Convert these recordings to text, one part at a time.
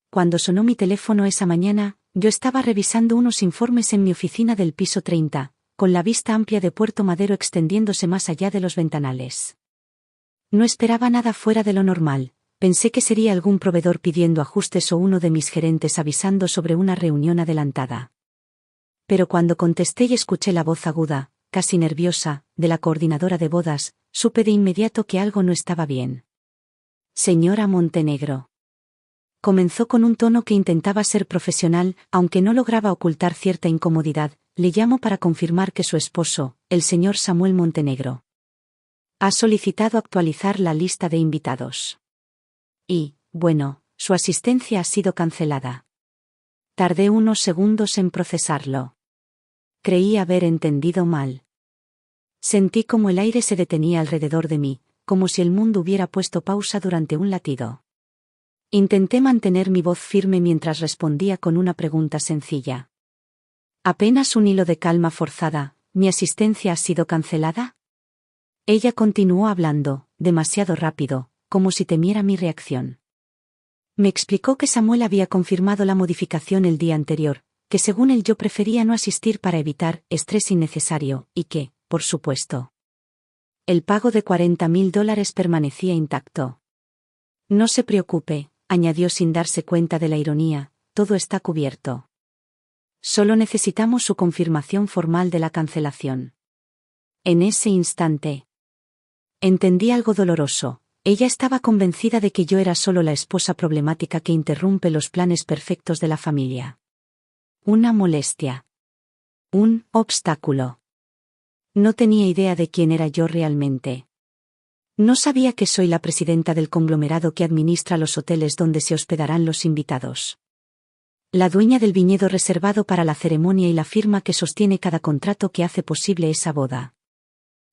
Cuando sonó mi teléfono esa mañana, yo estaba revisando unos informes en mi oficina del piso 30, con la vista amplia de Puerto Madero extendiéndose más allá de los ventanales. No esperaba nada fuera de lo normal, pensé que sería algún proveedor pidiendo ajustes o uno de mis gerentes avisando sobre una reunión adelantada. Pero cuando contesté y escuché la voz aguda, casi nerviosa, de la coordinadora de bodas, supe de inmediato que algo no estaba bien. Señora Montenegro. Comenzó con un tono que intentaba ser profesional, aunque no lograba ocultar cierta incomodidad. Le llamo para confirmar que su esposo, el señor Samuel Montenegro, ha solicitado actualizar la lista de invitados. Y, bueno, su asistencia ha sido cancelada. Tardé unos segundos en procesarlo. Creí haber entendido mal. Sentí como el aire se detenía alrededor de mí, como si el mundo hubiera puesto pausa durante un latido. Intenté mantener mi voz firme mientras respondía con una pregunta sencilla. Apenas un hilo de calma forzada, ¿mi asistencia ha sido cancelada? Ella continuó hablando, demasiado rápido, como si temiera mi reacción. Me explicó que Samuel había confirmado la modificación el día anterior, que según él yo prefería no asistir para evitar estrés innecesario, y que, por supuesto, el pago de $40.000 permanecía intacto. No se preocupe, añadió sin darse cuenta de la ironía, todo está cubierto. Solo necesitamos su confirmación formal de la cancelación. En ese instante, entendí algo doloroso. Ella estaba convencida de que yo era solo la esposa problemática que interrumpe los planes perfectos de la familia. Una molestia. Un obstáculo. No tenía idea de quién era yo realmente. No sabía que soy la presidenta del conglomerado que administra los hoteles donde se hospedarán los invitados. La dueña del viñedo reservado para la ceremonia y la firma que sostiene cada contrato que hace posible esa boda.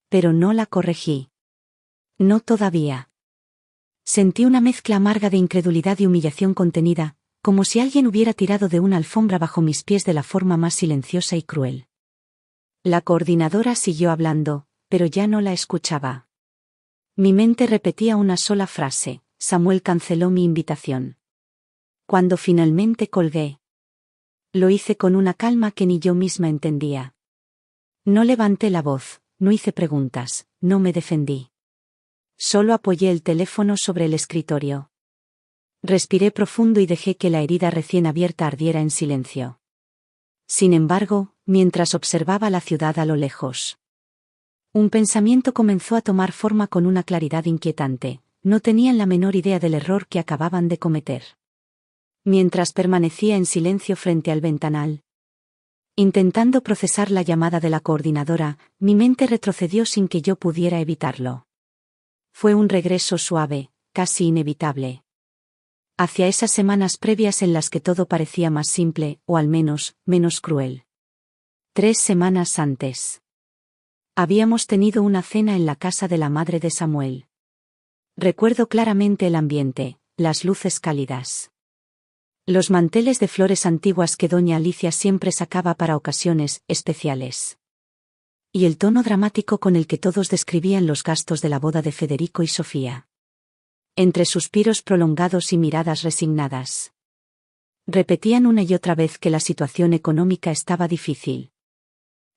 Pero no la corregí. No todavía. Sentí una mezcla amarga de incredulidad y humillación contenida, como si alguien hubiera tirado de una alfombra bajo mis pies de la forma más silenciosa y cruel. La coordinadora siguió hablando, pero ya no la escuchaba. Mi mente repetía una sola frase: Samuel canceló mi invitación. Cuando finalmente colgué, lo hice con una calma que ni yo misma entendía. No levanté la voz, no hice preguntas, no me defendí. Solo apoyé el teléfono sobre el escritorio. Respiré profundo y dejé que la herida recién abierta ardiera en silencio. Sin embargo, mientras observaba la ciudad a lo lejos, un pensamiento comenzó a tomar forma con una claridad inquietante. No tenían la menor idea del error que acababan de cometer. Mientras permanecía en silencio frente al ventanal, intentando procesar la llamada de la coordinadora, mi mente retrocedió sin que yo pudiera evitarlo. Fue un regreso suave, casi inevitable, hacia esas semanas previas en las que todo parecía más simple, o al menos, menos cruel. 3 semanas antes, habíamos tenido una cena en la casa de la madre de Samuel. Recuerdo claramente el ambiente, las luces cálidas, los manteles de flores antiguas que doña Alicia siempre sacaba para ocasiones especiales, y el tono dramático con el que todos describían los gastos de la boda de Federico y Sofía. Entre suspiros prolongados y miradas resignadas, repetían una y otra vez que la situación económica estaba difícil,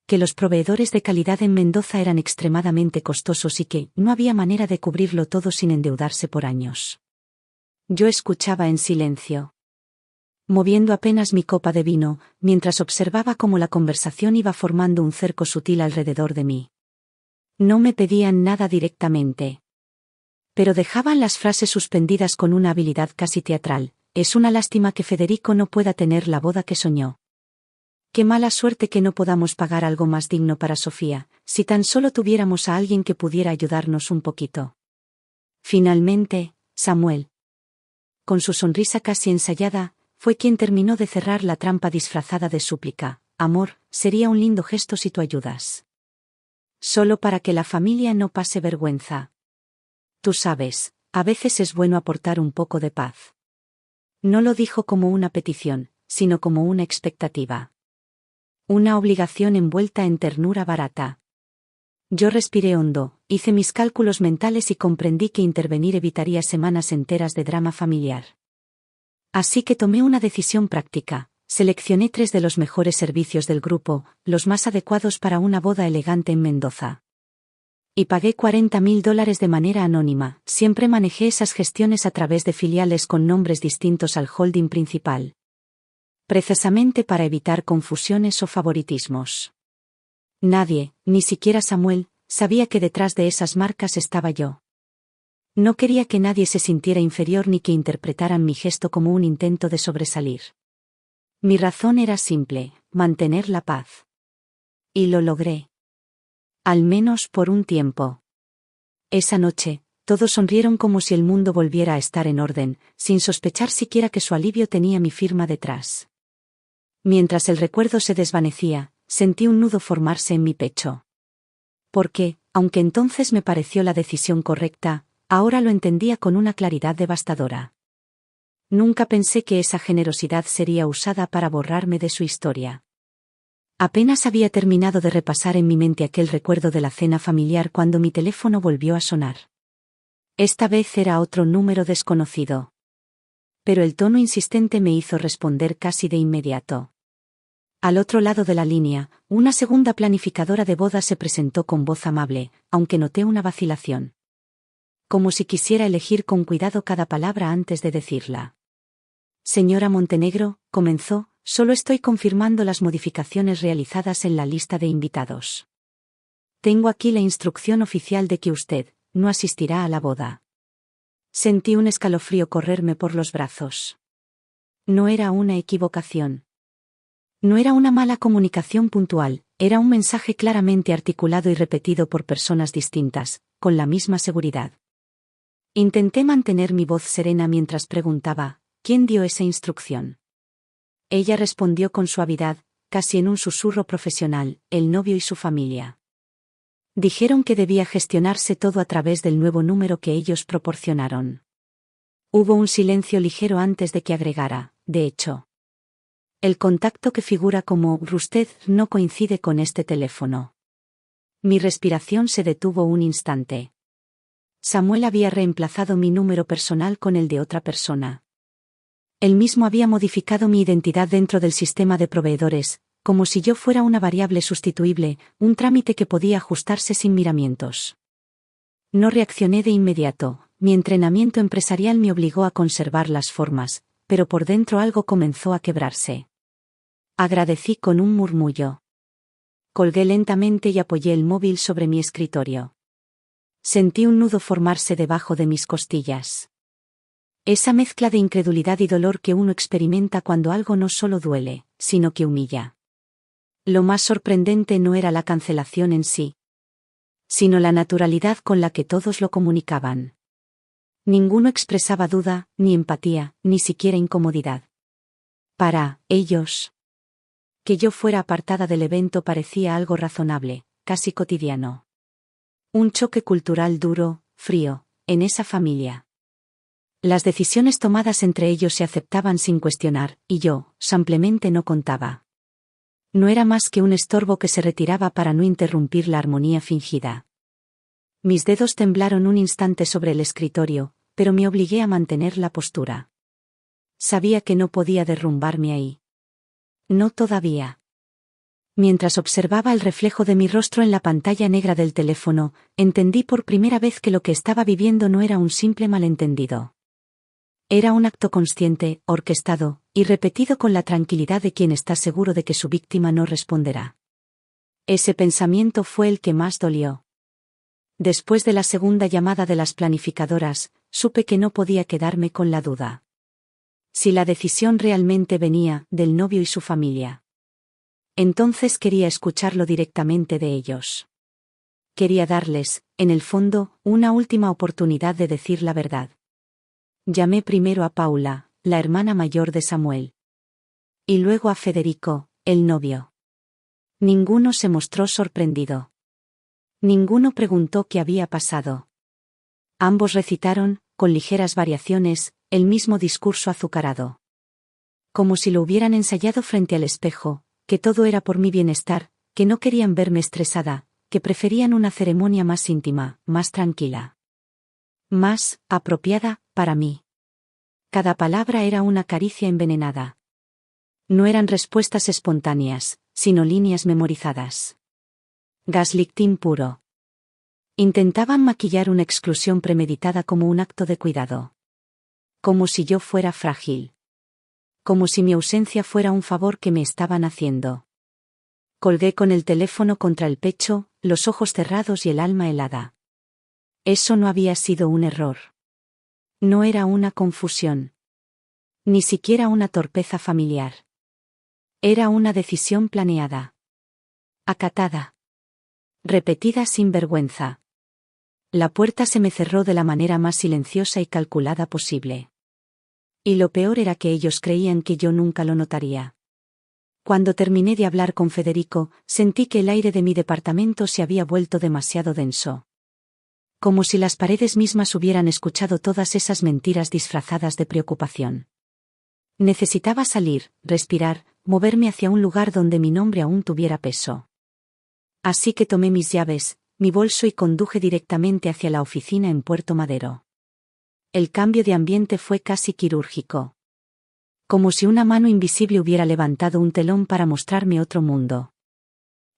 que los proveedores de calidad en Mendoza eran extremadamente costosos y que no había manera de cubrirlo todo sin endeudarse por años. Yo escuchaba en silencio, moviendo apenas mi copa de vino, mientras observaba cómo la conversación iba formando un cerco sutil alrededor de mí. No me pedían nada directamente, pero dejaban las frases suspendidas con una habilidad casi teatral. Es una lástima que Federico no pueda tener la boda que soñó. Qué mala suerte que no podamos pagar algo más digno para Sofía, si tan solo tuviéramos a alguien que pudiera ayudarnos un poquito. Finalmente, Samuel, con su sonrisa casi ensayada, fue quien terminó de cerrar la trampa disfrazada de súplica. Amor, sería un lindo gesto si tú ayudas. Solo para que la familia no pase vergüenza. Tú sabes, a veces es bueno aportar un poco de paz. No lo dijo como una petición, sino como una expectativa. Una obligación envuelta en ternura barata. Yo respiré hondo, hice mis cálculos mentales y comprendí que intervenir evitaría semanas enteras de drama familiar. Así que tomé una decisión práctica. Seleccioné 3 de los mejores servicios del grupo, los más adecuados para una boda elegante en Mendoza. Y pagué $40.000 de manera anónima. Siempre manejé esas gestiones a través de filiales con nombres distintos al holding principal. Precisamente para evitar confusiones o favoritismos. Nadie, ni siquiera Samuel, sabía que detrás de esas marcas estaba yo. No quería que nadie se sintiera inferior ni que interpretaran mi gesto como un intento de sobresalir. Mi razón era simple: mantener la paz. Y lo logré. Al menos por un tiempo. Esa noche, todos sonrieron como si el mundo volviera a estar en orden, sin sospechar siquiera que su alivio tenía mi firma detrás. Mientras el recuerdo se desvanecía, sentí un nudo formarse en mi pecho. Porque, aunque entonces me pareció la decisión correcta, ahora lo entendía con una claridad devastadora. Nunca pensé que esa generosidad sería usada para borrarme de su historia. Apenas había terminado de repasar en mi mente aquel recuerdo de la cena familiar cuando mi teléfono volvió a sonar. Esta vez era otro número desconocido. Pero el tono insistente me hizo responder casi de inmediato. Al otro lado de la línea, una segunda planificadora de bodas se presentó con voz amable, aunque noté una vacilación. Como si quisiera elegir con cuidado cada palabra antes de decirla. Señora Montenegro, comenzó, solo estoy confirmando las modificaciones realizadas en la lista de invitados. Tengo aquí la instrucción oficial de que usted no asistirá a la boda. Sentí un escalofrío correrme por los brazos. No era una equivocación. No era una mala comunicación puntual, era un mensaje claramente articulado y repetido por personas distintas, con la misma seguridad. Intenté mantener mi voz serena mientras preguntaba: ¿quién dio esa instrucción? Ella respondió con suavidad, casi en un susurro profesional: el novio y su familia. Dijeron que debía gestionarse todo a través del nuevo número que ellos proporcionaron. Hubo un silencio ligero antes de que agregara: de hecho, el contacto que figura como usted no coincide con este teléfono. Mi respiración se detuvo un instante. Samuel había reemplazado mi número personal con el de otra persona. Él mismo había modificado mi identidad dentro del sistema de proveedores, como si yo fuera una variable sustituible, un trámite que podía ajustarse sin miramientos. No reaccioné de inmediato. Mi entrenamiento empresarial me obligó a conservar las formas, pero por dentro algo comenzó a quebrarse. Agradecí con un murmullo. Colgué lentamente y apoyé el móvil sobre mi escritorio. Sentí un nudo formarse debajo de mis costillas. Esa mezcla de incredulidad y dolor que uno experimenta cuando algo no solo duele, sino que humilla. Lo más sorprendente no era la cancelación en sí, sino la naturalidad con la que todos lo comunicaban. Ninguno expresaba duda, ni empatía, ni siquiera incomodidad. Para ellos, que yo fuera apartada del evento parecía algo razonable, casi cotidiano. Un choque cultural duro, frío, en esa familia. Las decisiones tomadas entre ellos se aceptaban sin cuestionar, y yo, simplemente no contaba. No era más que un estorbo que se retiraba para no interrumpir la armonía fingida. Mis dedos temblaron un instante sobre el escritorio, pero me obligué a mantener la postura. Sabía que no podía derrumbarme ahí. No todavía. Mientras observaba el reflejo de mi rostro en la pantalla negra del teléfono, entendí por primera vez que lo que estaba viviendo no era un simple malentendido. Era un acto consciente, orquestado, y repetido con la tranquilidad de quien está seguro de que su víctima no responderá. Ese pensamiento fue el que más dolió. Después de la segunda llamada de las planificadoras, supe que no podía quedarme con la duda. Si la decisión realmente venía del novio y su familia, entonces quería escucharlo directamente de ellos. Quería darles, en el fondo, una última oportunidad de decir la verdad. Llamé primero a Paula, la hermana mayor de Samuel. Y luego a Federico, el novio. Ninguno se mostró sorprendido. Ninguno preguntó qué había pasado. Ambos recitaron, con ligeras variaciones, el mismo discurso azucarado. Como si lo hubieran ensayado frente al espejo, que todo era por mi bienestar, que no querían verme estresada, que preferían una ceremonia más íntima, más tranquila. Más apropiada para mí. Cada palabra era una caricia envenenada. No eran respuestas espontáneas, sino líneas memorizadas. Gaslighting puro. Intentaban maquillar una exclusión premeditada como un acto de cuidado. Como si yo fuera frágil. Como si mi ausencia fuera un favor que me estaban haciendo. Colgué con el teléfono contra el pecho, los ojos cerrados y el alma helada. Eso no había sido un error. No era una confusión. Ni siquiera una torpeza familiar. Era una decisión planeada. Acatada. Repetida sin vergüenza. La puerta se me cerró de la manera más silenciosa y calculada posible. Y lo peor era que ellos creían que yo nunca lo notaría. Cuando terminé de hablar con Federico, sentí que el aire de mi departamento se había vuelto demasiado denso. Como si las paredes mismas hubieran escuchado todas esas mentiras disfrazadas de preocupación. Necesitaba salir, respirar, moverme hacia un lugar donde mi nombre aún tuviera peso. Así que tomé mis llaves, mi bolso y conduje directamente hacia la oficina en Puerto Madero. El cambio de ambiente fue casi quirúrgico. Como si una mano invisible hubiera levantado un telón para mostrarme otro mundo.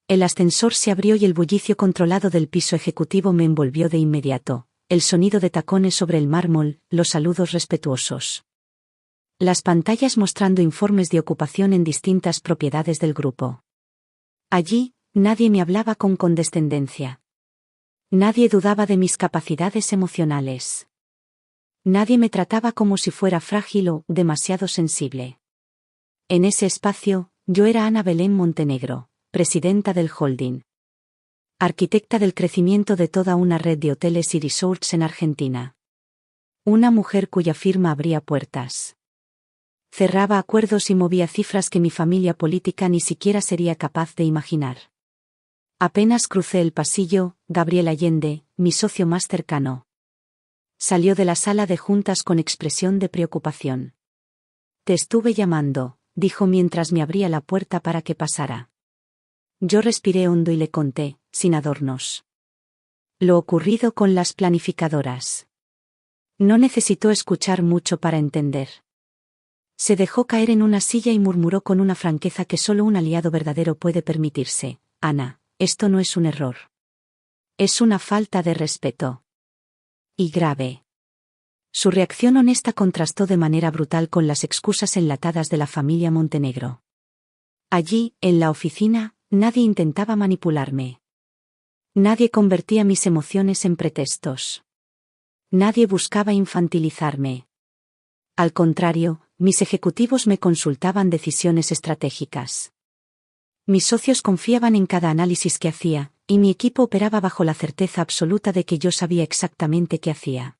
El ascensor se abrió y el bullicio controlado del piso ejecutivo me envolvió de inmediato, el sonido de tacones sobre el mármol, los saludos respetuosos. Las pantallas mostrando informes de ocupación en distintas propiedades del grupo. Allí, nadie me hablaba con condescendencia. Nadie dudaba de mis capacidades emocionales. Nadie me trataba como si fuera frágil o demasiado sensible. En ese espacio, yo era Ana Belén Montenegro, presidenta del holding. Arquitecta del crecimiento de toda una red de hoteles y resorts en Argentina. Una mujer cuya firma abría puertas. Cerraba acuerdos y movía cifras que mi familia política ni siquiera sería capaz de imaginar. Apenas crucé el pasillo, Gabriel Allende, mi socio más cercano. Salió de la sala de juntas con expresión de preocupación. Te estuve llamando, dijo mientras me abría la puerta para que pasara. Yo respiré hondo y le conté, sin adornos. Lo ocurrido con las planificadoras. No necesitó escuchar mucho para entender. Se dejó caer en una silla y murmuró con una franqueza que solo un aliado verdadero puede permitirse. Ana, esto no es un error. Es una falta de respeto. Y grave. Su reacción honesta contrastó de manera brutal con las excusas enlatadas de la familia Montenegro. Allí, en la oficina, nadie intentaba manipularme. Nadie convertía mis emociones en pretextos. Nadie buscaba infantilizarme. Al contrario, mis ejecutivos me consultaban decisiones estratégicas. Mis socios confiaban en cada análisis que hacía, y mi equipo operaba bajo la certeza absoluta de que yo sabía exactamente qué hacía.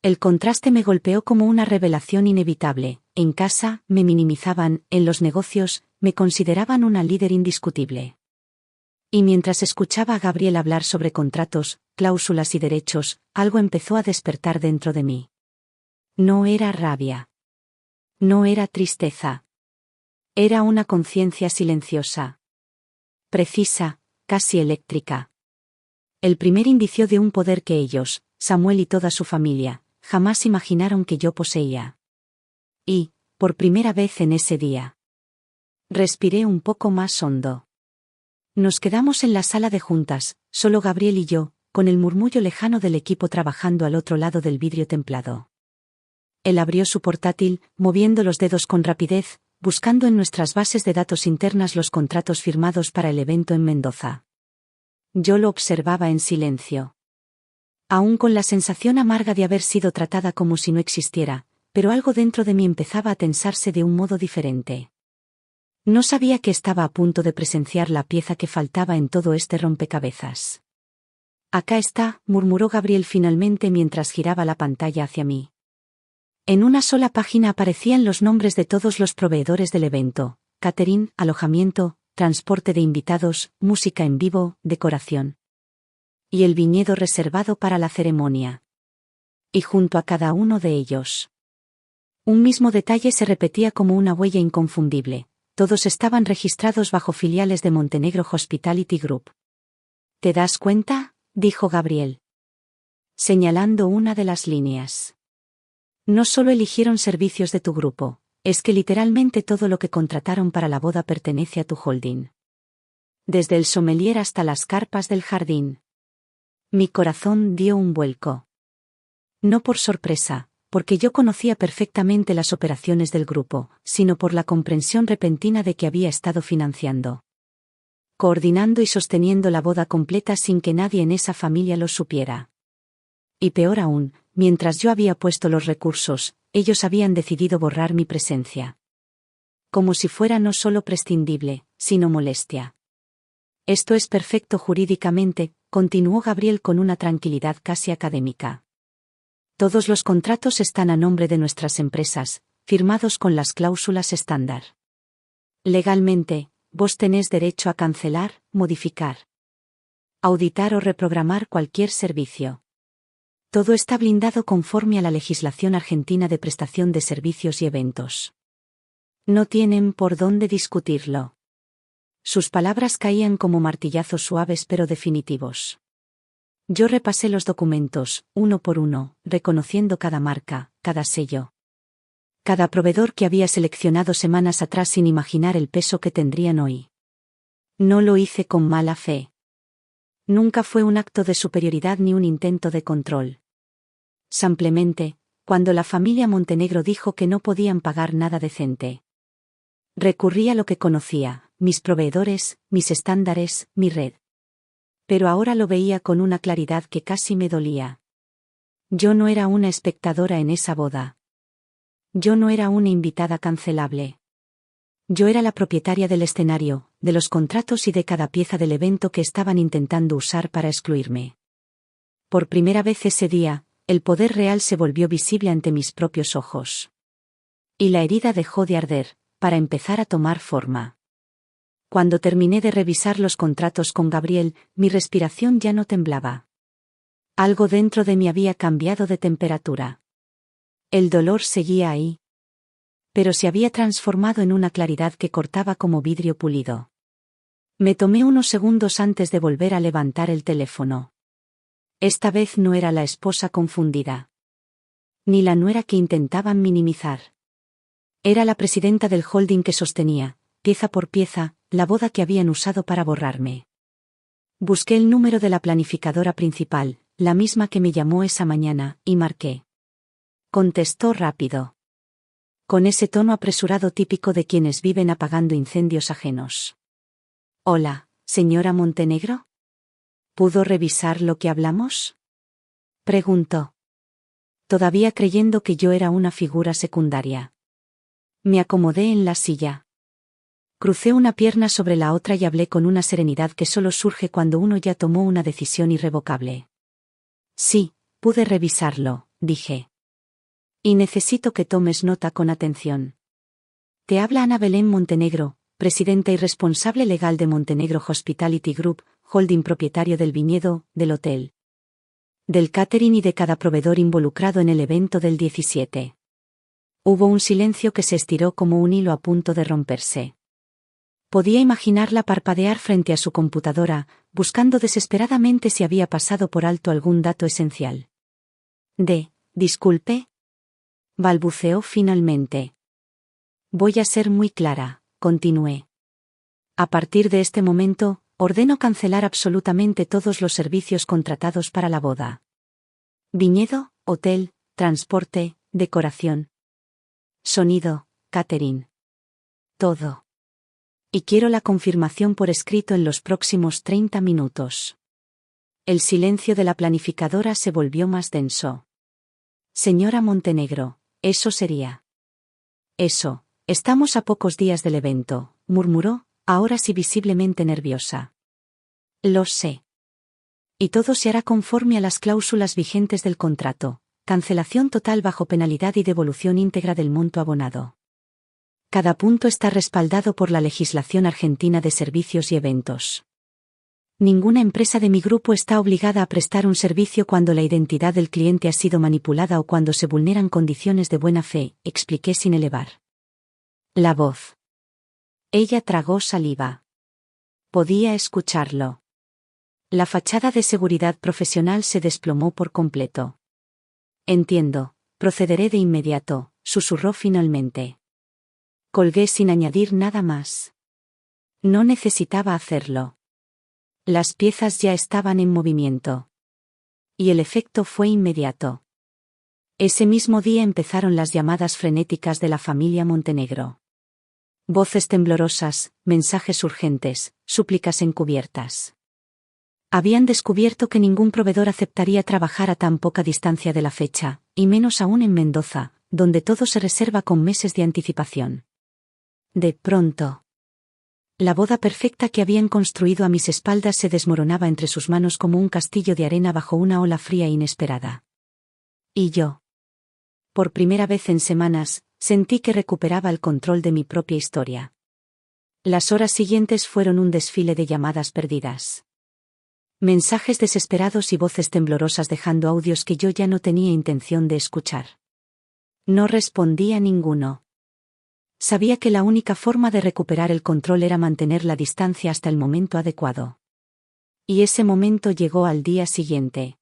El contraste me golpeó como una revelación inevitable. En casa, me minimizaban, en los negocios, me consideraban una líder indiscutible. Y mientras escuchaba a Gabriel hablar sobre contratos, cláusulas y derechos, algo empezó a despertar dentro de mí. No era rabia. No era tristeza. Era una conciencia silenciosa. Precisa, casi eléctrica. El primer indicio de un poder que ellos, Samuel y toda su familia, jamás imaginaron que yo poseía. Y, por primera vez en ese día, respiré un poco más hondo. Nos quedamos en la sala de juntas, solo Gabriel y yo, con el murmullo lejano del equipo trabajando al otro lado del vidrio templado. Él abrió su portátil, moviendo los dedos con rapidez, buscando en nuestras bases de datos internas los contratos firmados para el evento en Mendoza. Yo lo observaba en silencio. Aún con la sensación amarga de haber sido tratada como si no existiera, pero algo dentro de mí empezaba a tensarse de un modo diferente. No sabía que estaba a punto de presenciar la pieza que faltaba en todo este rompecabezas. Acá está, murmuró Gabriel finalmente mientras giraba la pantalla hacia mí. En una sola página aparecían los nombres de todos los proveedores del evento: catering, alojamiento, transporte de invitados, música en vivo, decoración. Y el viñedo reservado para la ceremonia. Y junto a cada uno de ellos, un mismo detalle se repetía como una huella inconfundible: todos estaban registrados bajo filiales de Montenegro Hospitality Group. ¿Te das cuenta?, dijo Gabriel, señalando una de las líneas. No solo eligieron servicios de tu grupo, es que literalmente todo lo que contrataron para la boda pertenece a tu holding. Desde el sommelier hasta las carpas del jardín. Mi corazón dio un vuelco. No por sorpresa, porque yo conocía perfectamente las operaciones del grupo, sino por la comprensión repentina de que había estado financiando, coordinando y sosteniendo la boda completa sin que nadie en esa familia lo supiera. Y peor aún, mientras yo había puesto los recursos, ellos habían decidido borrar mi presencia. Como si fuera no solo prescindible, sino molestia. Esto es perfecto jurídicamente, continuó Gabriel con una tranquilidad casi académica. Todos los contratos están a nombre de nuestras empresas, firmados con las cláusulas estándar. Legalmente, vos tenés derecho a cancelar, modificar, auditar o reprogramar cualquier servicio. Todo está blindado conforme a la legislación argentina de prestación de servicios y eventos. No tienen por dónde discutirlo. Sus palabras caían como martillazos suaves pero definitivos. Yo repasé los documentos, uno por uno, reconociendo cada marca, cada sello. Cada proveedor que había seleccionado semanas atrás sin imaginar el peso que tendrían hoy. No lo hice con mala fe. Nunca fue un acto de superioridad ni un intento de control. Simplemente, cuando la familia Montenegro dijo que no podían pagar nada decente, recurrí a lo que conocía, mis proveedores, mis estándares, mi red. Pero ahora lo veía con una claridad que casi me dolía. Yo no era una espectadora en esa boda. Yo no era una invitada cancelable. Yo era la propietaria del escenario, de los contratos y de cada pieza del evento que estaban intentando usar para excluirme. Por primera vez ese día, el poder real se volvió visible ante mis propios ojos. Y la herida dejó de arder, para empezar a tomar forma. Cuando terminé de revisar los contratos con Gabriel, mi respiración ya no temblaba. Algo dentro de mí había cambiado de temperatura. El dolor seguía ahí, pero se había transformado en una claridad que cortaba como vidrio pulido. Me tomé unos segundos antes de volver a levantar el teléfono. Esta vez no era la esposa confundida, ni la nuera que intentaban minimizar. Era la presidenta del holding que sostenía, pieza por pieza, la boda que habían usado para borrarme. Busqué el número de la planificadora principal, la misma que me llamó esa mañana, y marqué. Contestó rápido. Con ese tono apresurado típico de quienes viven apagando incendios ajenos. Hola, señora Montenegro. ¿Pudo revisar lo que hablamos? Preguntó. Todavía creyendo que yo era una figura secundaria. Me acomodé en la silla. Crucé una pierna sobre la otra y hablé con una serenidad que solo surge cuando uno ya tomó una decisión irrevocable. Sí, pude revisarlo, dije. Y necesito que tomes nota con atención. Te habla Ana Belén Montenegro, presidenta y responsable legal de Montenegro Hospitality Group, holding propietario del viñedo, del hotel, del catering y de cada proveedor involucrado en el evento del 17. Hubo un silencio que se estiró como un hilo a punto de romperse. Podía imaginarla parpadear frente a su computadora, buscando desesperadamente si había pasado por alto algún dato esencial. Disculpe. Balbuceó finalmente. Voy a ser muy clara, continué. A partir de este momento, ordeno cancelar absolutamente todos los servicios contratados para la boda. Viñedo, hotel, transporte, decoración, sonido, catering. Todo. Y quiero la confirmación por escrito en los próximos 30 minutos. El silencio de la planificadora se volvió más denso. Señora Montenegro, eso sería. Eso, estamos a pocos días del evento, murmuró, ahora sí visiblemente nerviosa. Lo sé. Y todo se hará conforme a las cláusulas vigentes del contrato, cancelación total bajo penalidad y devolución íntegra del monto abonado. Cada punto está respaldado por la legislación argentina de servicios y eventos. Ninguna empresa de mi grupo está obligada a prestar un servicio cuando la identidad del cliente ha sido manipulada o cuando se vulneran condiciones de buena fe, expliqué sin elevar la voz. Ella tragó saliva. Podía escucharlo. La fachada de seguridad profesional se desplomó por completo. Entiendo, Procederé de inmediato, susurró finalmente. Colgué sin añadir nada más. No necesitaba hacerlo. Las piezas ya estaban en movimiento. Y el efecto fue inmediato. Ese mismo día empezaron las llamadas frenéticas de la familia Montenegro. Voces temblorosas, mensajes urgentes, súplicas encubiertas. Habían descubierto que ningún proveedor aceptaría trabajar a tan poca distancia de la fecha, y menos aún en Mendoza, donde todo se reserva con meses de anticipación. De pronto, la boda perfecta que habían construido a mis espaldas se desmoronaba entre sus manos como un castillo de arena bajo una ola fría e inesperada. Y yo, por primera vez en semanas, sentí que recuperaba el control de mi propia historia. Las horas siguientes fueron un desfile de llamadas perdidas. Mensajes desesperados y voces temblorosas dejando audios que yo ya no tenía intención de escuchar. No respondí a ninguno. Sabía que la única forma de recuperar el control era mantener la distancia hasta el momento adecuado. Y ese momento llegó al día siguiente.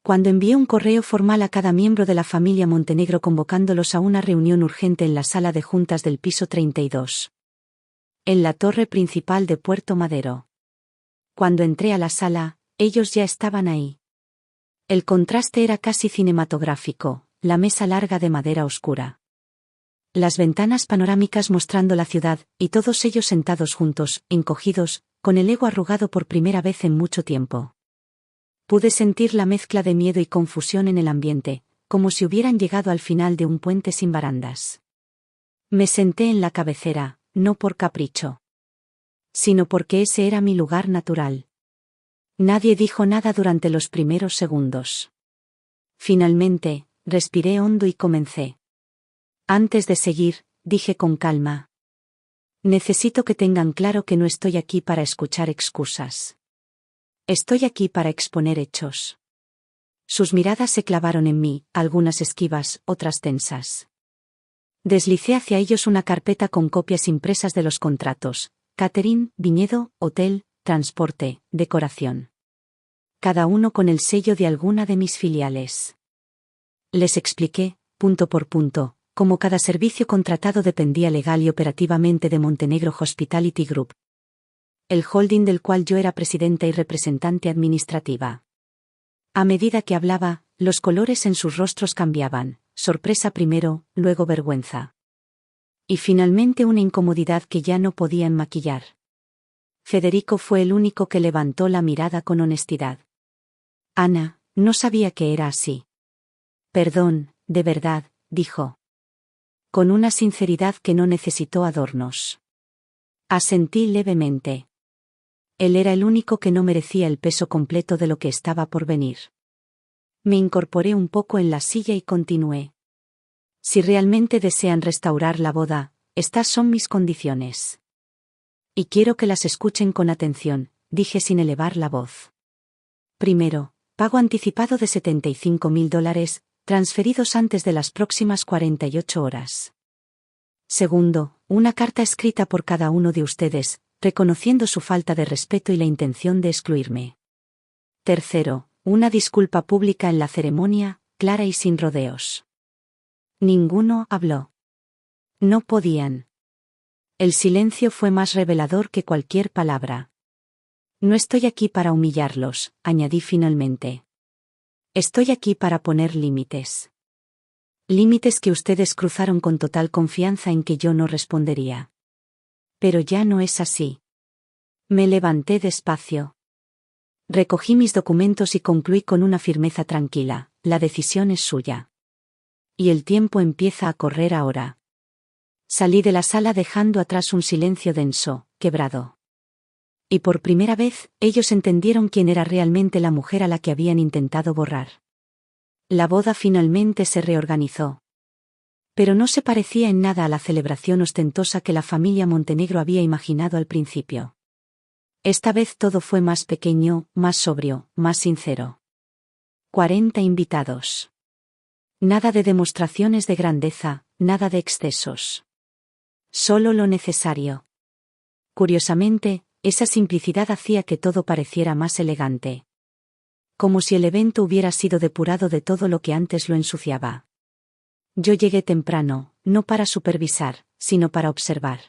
Cuando envié un correo formal a cada miembro de la familia Montenegro convocándolos a una reunión urgente en la sala de juntas del piso 32. En la torre principal de Puerto Madero. Cuando entré a la sala, ellos ya estaban ahí. El contraste era casi cinematográfico, la mesa larga de madera oscura. Las ventanas panorámicas mostrando la ciudad, y todos ellos sentados juntos, encogidos, con el ego arrugado por primera vez en mucho tiempo. Pude sentir la mezcla de miedo y confusión en el ambiente, como si hubieran llegado al final de un puente sin barandas. Me senté en la cabecera, no por capricho, sino porque ese era mi lugar natural. Nadie dijo nada durante los primeros segundos. Finalmente, respiré hondo y comencé. Antes de seguir, dije con calma. Necesito que tengan claro que no estoy aquí para escuchar excusas. Estoy aquí para exponer hechos. Sus miradas se clavaron en mí, algunas esquivas, otras tensas. Deslicé hacia ellos una carpeta con copias impresas de los contratos: catering, viñedo, hotel, transporte, decoración. Cada uno con el sello de alguna de mis filiales. Les expliqué, punto por punto, cómo cada servicio contratado dependía legal y operativamente de Montenegro Hospitality Group, el holding del cual yo era presidenta y representante administrativa. A medida que hablaba, los colores en sus rostros cambiaban, sorpresa primero, luego vergüenza. Y finalmente una incomodidad que ya no podían maquillar. Federico fue el único que levantó la mirada con honestidad. Ana, no sabía que era así. Perdón, de verdad, dijo. Con una sinceridad que no necesitó adornos. Asentí levemente. Él era el único que no merecía el peso completo de lo que estaba por venir. Me incorporé un poco en la silla y continué. Si realmente desean restaurar la boda, estas son mis condiciones. Y quiero que las escuchen con atención, dije sin elevar la voz. Primero, pago anticipado de $75.000, transferidos antes de las próximas 48 horas. Segundo, una carta escrita por cada uno de ustedes, reconociendo su falta de respeto y la intención de excluirme. Tercero, una disculpa pública en la ceremonia, clara y sin rodeos. Ninguno habló. No podían. El silencio fue más revelador que cualquier palabra. No estoy aquí para humillarlos, añadí finalmente. Estoy aquí para poner límites. Límites que ustedes cruzaron con total confianza en que yo no respondería. Pero ya no es así. Me levanté despacio. Recogí mis documentos y concluí con una firmeza tranquila: la decisión es suya. Y el tiempo empieza a correr ahora. Salí de la sala dejando atrás un silencio denso, quebrado. Y por primera vez, ellos entendieron quién era realmente la mujer a la que habían intentado borrar. La boda finalmente se reorganizó. Pero no se parecía en nada a la celebración ostentosa que la familia Montenegro había imaginado al principio. Esta vez todo fue más pequeño, más sobrio, más sincero. 40 invitados. Nada de demostraciones de grandeza, nada de excesos. Solo lo necesario. Curiosamente, esa simplicidad hacía que todo pareciera más elegante. Como si el evento hubiera sido depurado de todo lo que antes lo ensuciaba. Yo llegué temprano, no para supervisar, sino para observar.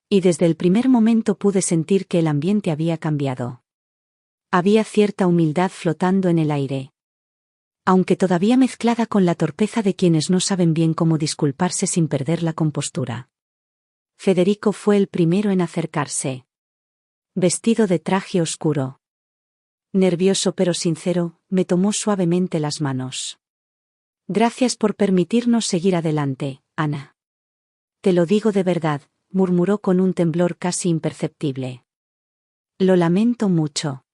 Y desde el primer momento pude sentir que el ambiente había cambiado. Había cierta humildad flotando en el aire. Aunque todavía mezclada con la torpeza de quienes no saben bien cómo disculparse sin perder la compostura. Federico fue el primero en acercarse. Vestido de traje oscuro. Nervioso pero sincero, me tomó suavemente las manos. Gracias por permitirnos seguir adelante, Ana. Te lo digo de verdad, murmuró con un temblor casi imperceptible. Lo lamento mucho.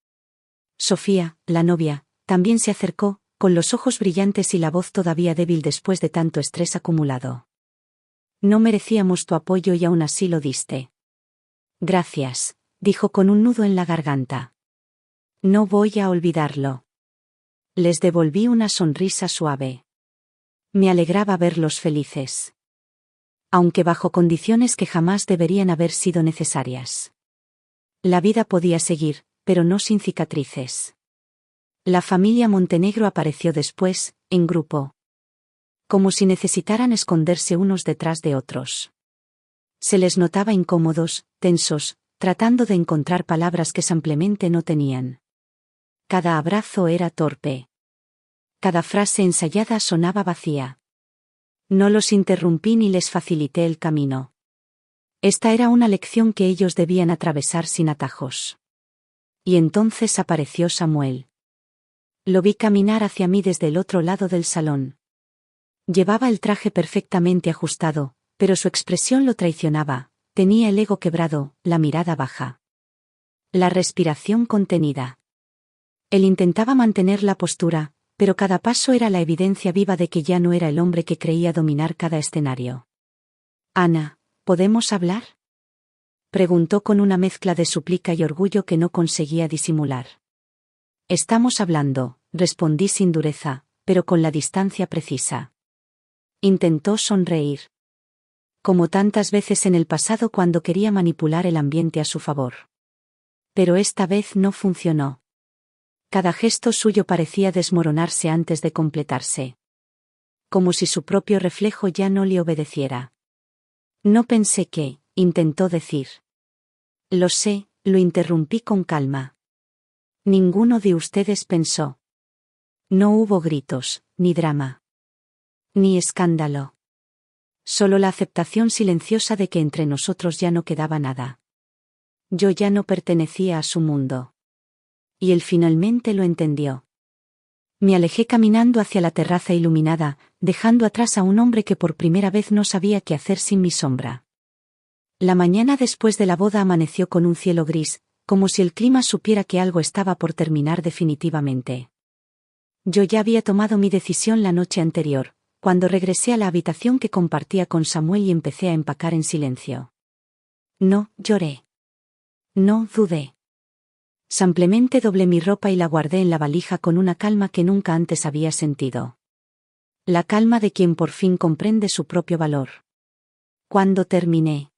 Sofía, la novia, también se acercó, con los ojos brillantes y la voz todavía débil después de tanto estrés acumulado. No merecíamos tu apoyo y aún así lo diste. Gracias, dijo con un nudo en la garganta. No voy a olvidarlo. Les devolví una sonrisa suave. Me alegraba verlos felices. Aunque bajo condiciones que jamás deberían haber sido necesarias. La vida podía seguir, pero no sin cicatrices. La familia Montenegro apareció después, en grupo. Como si necesitaran esconderse unos detrás de otros. Se les notaba incómodos, tensos, tratando de encontrar palabras que simplemente no tenían. Cada abrazo era torpe. Cada frase ensayada sonaba vacía. No los interrumpí ni les facilité el camino. Esta era una lección que ellos debían atravesar sin atajos. Y entonces apareció Samuel. Lo vi caminar hacia mí desde el otro lado del salón. Llevaba el traje perfectamente ajustado, pero su expresión lo traicionaba, tenía el ego quebrado, la mirada baja. La respiración contenida. Él intentaba mantener la postura, pero cada paso era la evidencia viva de que ya no era el hombre que creía dominar cada escenario. Ana, ¿podemos hablar? Preguntó con una mezcla de súplica y orgullo que no conseguía disimular. Estamos hablando, respondí sin dureza, pero con la distancia precisa. Intentó sonreír. Como tantas veces en el pasado cuando quería manipular el ambiente a su favor. Pero esta vez no funcionó. Cada gesto suyo parecía desmoronarse antes de completarse. Como si su propio reflejo ya no le obedeciera. No pensé que, intentó decir. Lo sé, lo interrumpí con calma. Ninguno de ustedes pensó. No hubo gritos, ni drama. Ni escándalo. Solo la aceptación silenciosa de que entre nosotros ya no quedaba nada. Yo ya no pertenecía a su mundo. Y él finalmente lo entendió. Me alejé caminando hacia la terraza iluminada, dejando atrás a un hombre que por primera vez no sabía qué hacer sin mi sombra. La mañana después de la boda amaneció con un cielo gris, como si el clima supiera que algo estaba por terminar definitivamente. Yo ya había tomado mi decisión la noche anterior, cuando regresé a la habitación que compartía con Samuel y empecé a empacar en silencio. No lloré. No dudé. Simplemente doblé mi ropa y la guardé en la valija con una calma que nunca antes había sentido. La calma de quien por fin comprende su propio valor. Cuando terminé,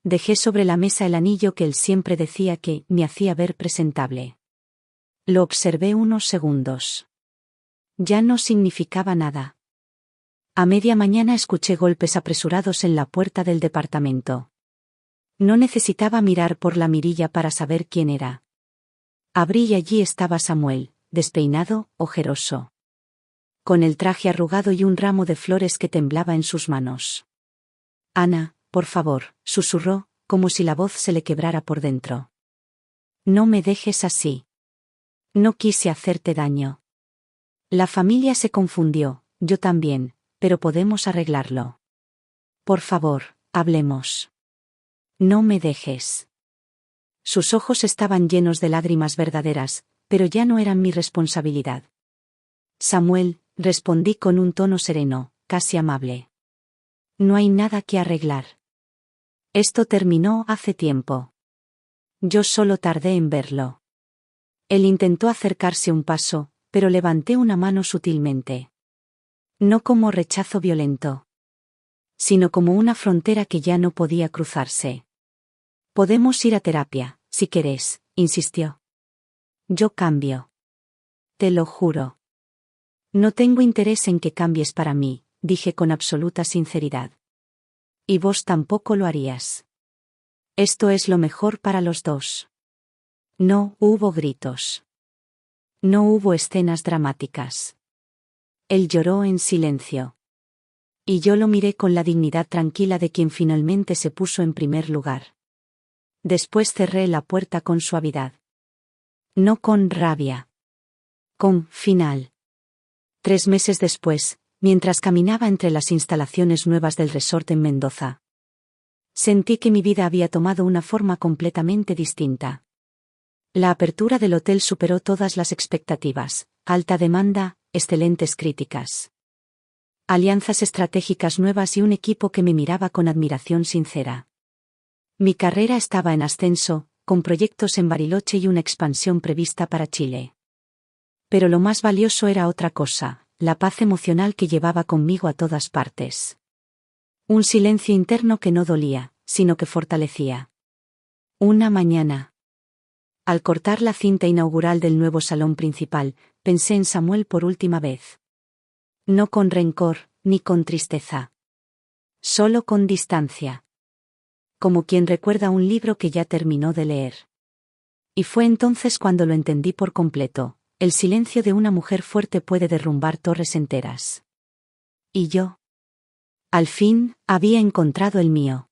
dejé sobre la mesa el anillo que él siempre decía que me hacía ver presentable. Lo observé unos segundos. Ya no significaba nada. A media mañana escuché golpes apresurados en la puerta del departamento. No necesitaba mirar por la mirilla para saber quién era. Abrí y allí estaba Samuel, despeinado, ojeroso. Con el traje arrugado y un ramo de flores que temblaba en sus manos. Ana, por favor, susurró, como si la voz se le quebrara por dentro. No me dejes así. No quise hacerte daño. La familia se confundió, yo también, pero podemos arreglarlo. Por favor, hablemos. No me dejes. Sus ojos estaban llenos de lágrimas verdaderas, pero ya no eran mi responsabilidad. Samuel, respondí con un tono sereno, casi amable. No hay nada que arreglar. Esto terminó hace tiempo. Yo solo tardé en verlo. Él intentó acercarse un paso, pero levanté una mano sutilmente. No como rechazo violento, sino como una frontera que ya no podía cruzarse. Podemos ir a terapia, si querés, insistió. Yo cambio. Te lo juro. No tengo interés en que cambies para mí, dije con absoluta sinceridad. Y vos tampoco lo harías. Esto es lo mejor para los dos. No hubo gritos. No hubo escenas dramáticas. Él lloró en silencio. Y yo lo miré con la dignidad tranquila de quien finalmente se puso en primer lugar. Después cerré la puerta con suavidad. No con rabia. Con final. 3 meses después, mientras caminaba entre las instalaciones nuevas del resort en Mendoza, sentí que mi vida había tomado una forma completamente distinta. La apertura del hotel superó todas las expectativas: alta demanda, excelentes críticas, alianzas estratégicas nuevas y un equipo que me miraba con admiración sincera. Mi carrera estaba en ascenso, con proyectos en Bariloche y una expansión prevista para Chile. Pero lo más valioso era otra cosa: la paz emocional que llevaba conmigo a todas partes. Un silencio interno que no dolía, sino que fortalecía. Una mañana, al cortar la cinta inaugural del nuevo salón principal, pensé en Samuel por última vez. No con rencor, ni con tristeza. Solo con distancia. Como quien recuerda un libro que ya terminó de leer. Y fue entonces cuando lo entendí por completo: el silencio de una mujer fuerte puede derrumbar torres enteras. Y yo, al fin, había encontrado el mío.